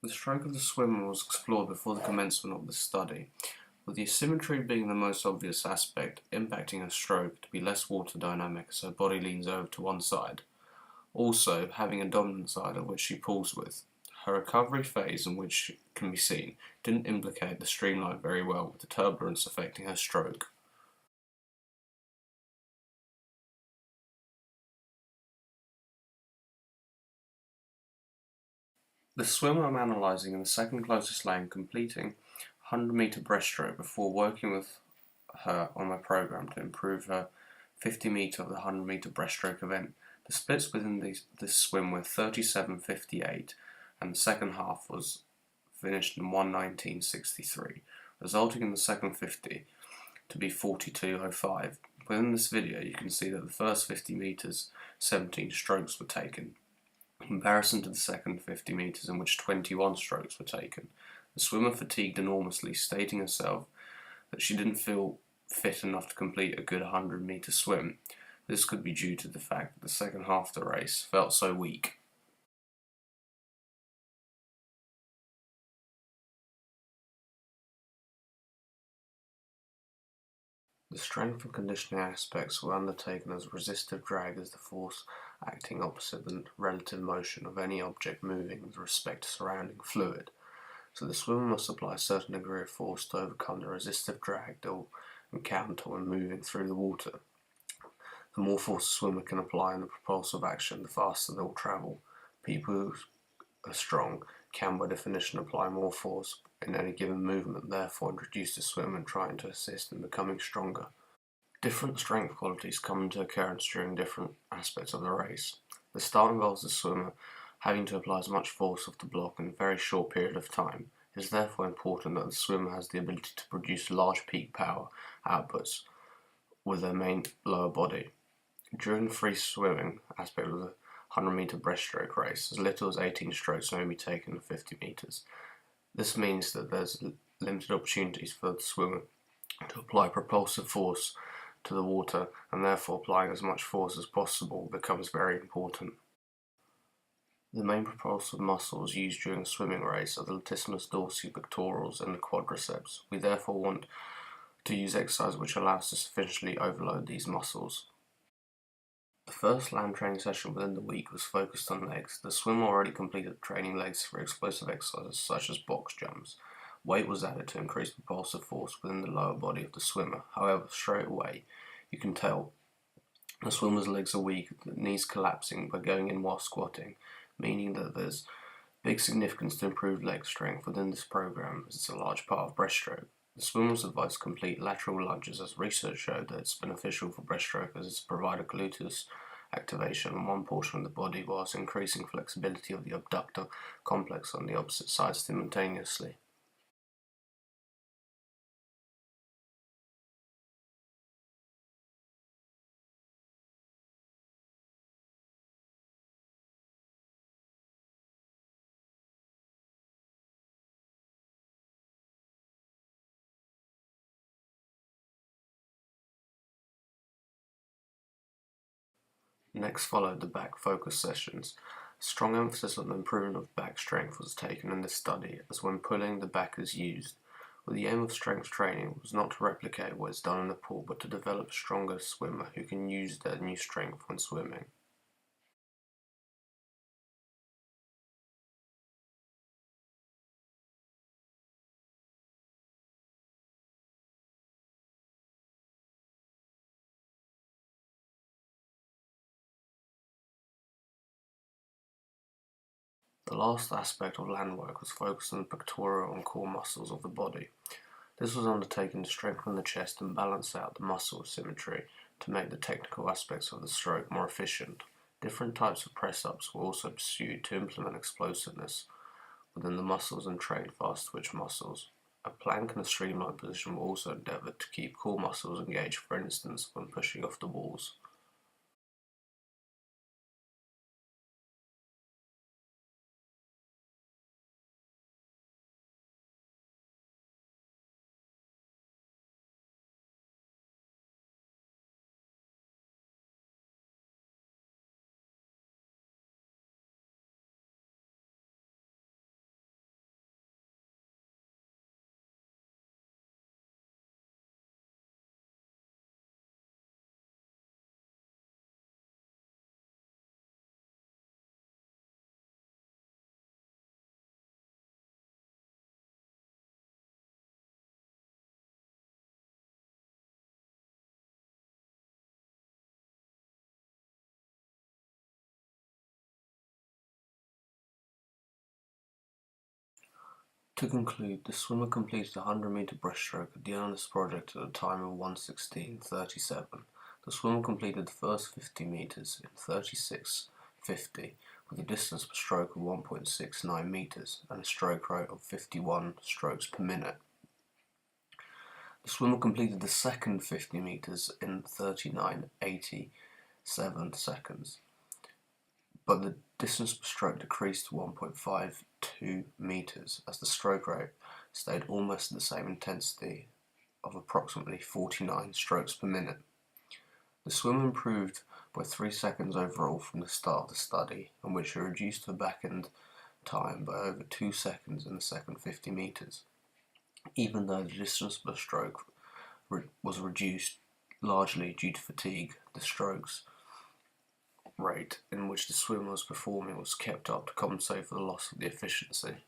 The stroke of the swimmer was explored before the commencement of the study, with the asymmetry being the most obvious aspect, impacting her stroke to be less water dynamic as her body leans over to one side, also having a dominant side of which she pulls with. Her recovery phase, in which can be seen, didn't implicate the streamline very well, with the turbulence affecting her stroke. The swimmer I'm analysing in the second closest lane completing 100-metre breaststroke before working with her on my programme to improve her 50-metre of the 100-metre breaststroke event. The splits within this swim were 37.58 and the second half was finished in 1:19.63, resulting in the second 50 to be 42.05. Within this video you can see that the first 50 metres 17 strokes were taken, in comparison to the second 50 metres in which 21 strokes were taken. The swimmer fatigued enormously, stating herself that she didn't feel fit enough to complete a good 100-metre swim. This could be due to the fact that the second half of the race felt so weak. The strength and conditioning aspects were undertaken as resistive drag is the force acting opposite the relative motion of any object moving with respect to surrounding fluid. So the swimmer must apply a certain degree of force to overcome the resistive drag they'll encounter when moving through the water. The more force a swimmer can apply in the propulsive action, the faster they'll travel. People who are strong can by definition apply more force in any given movement, therefore introduce the swimmer trying to assist in becoming stronger. Different strength qualities come into occurrence during different aspects of the race. The start involves the swimmer having to apply as much force off the block in a very short period of time. It is therefore important that the swimmer has the ability to produce large peak power outputs with their main lower body. During the free swimming aspect of the 100-metre breaststroke race, as little as 18 strokes may be taken in 50 metres. This means that there's limited opportunities for the swimmer to apply propulsive force to the water, and therefore applying as much force as possible becomes very important. The main propulsive muscles used during a swimming race are the latissimus dorsi, pectorals, and the quadriceps. We therefore want to use exercise which allows us to sufficiently overload these muscles. The first land training session within the week was focused on legs. The swimmer already completed training legs for explosive exercises such as box jumps. Weight was added to increase propulsive force within the lower body of the swimmer. However, straight away you can tell the swimmer's legs are weak, the knees collapsing by going in while squatting, meaning that there's big significance to improved leg strength within this program, as it's a large part of breaststroke. The swimmer was advised to complete lateral lunges, as research showed that it's beneficial for breaststroke as it's provided gluteus activation on one portion of the body whilst increasing flexibility of the abductor complex on the opposite side simultaneously. Next followed the back focus sessions. Strong emphasis on the improvement of back strength was taken in this study, as when pulling the back is used, with the aim of strength training was not to replicate what is done in the pool, but to develop a stronger swimmer who can use their new strength when swimming. The last aspect of land work was focused on the pectoral and core muscles of the body. This was undertaken to strengthen the chest and balance out the muscle symmetry to make the technical aspects of the stroke more efficient. Different types of press-ups were also pursued to implement explosiveness within the muscles and train fast-twitch muscles. A plank and a streamlined position were also endeavoured to keep core muscles engaged, for instance, when pushing off the walls. To conclude, the swimmer completed a 100-metre breaststroke at the end of this project at a time of 1:16:37. The swimmer completed the first 50 metres in 36:50 with a distance per stroke of 1.69 metres and a stroke rate of 51 strokes per minute. The swimmer completed the second 50 metres in 39:87 seconds, but the distance per stroke decreased to 1.52 metres as the stroke rate stayed almost at the same intensity of approximately 49 strokes per minute. The swim improved by 3 seconds overall from the start of the study, in which it reduced the back-end time by over 2 seconds in the second 50 metres, even though the distance per stroke was reduced largely due to fatigue. The strokes rate in which the swimmer was performing was kept up to compensate for the loss of the efficiency.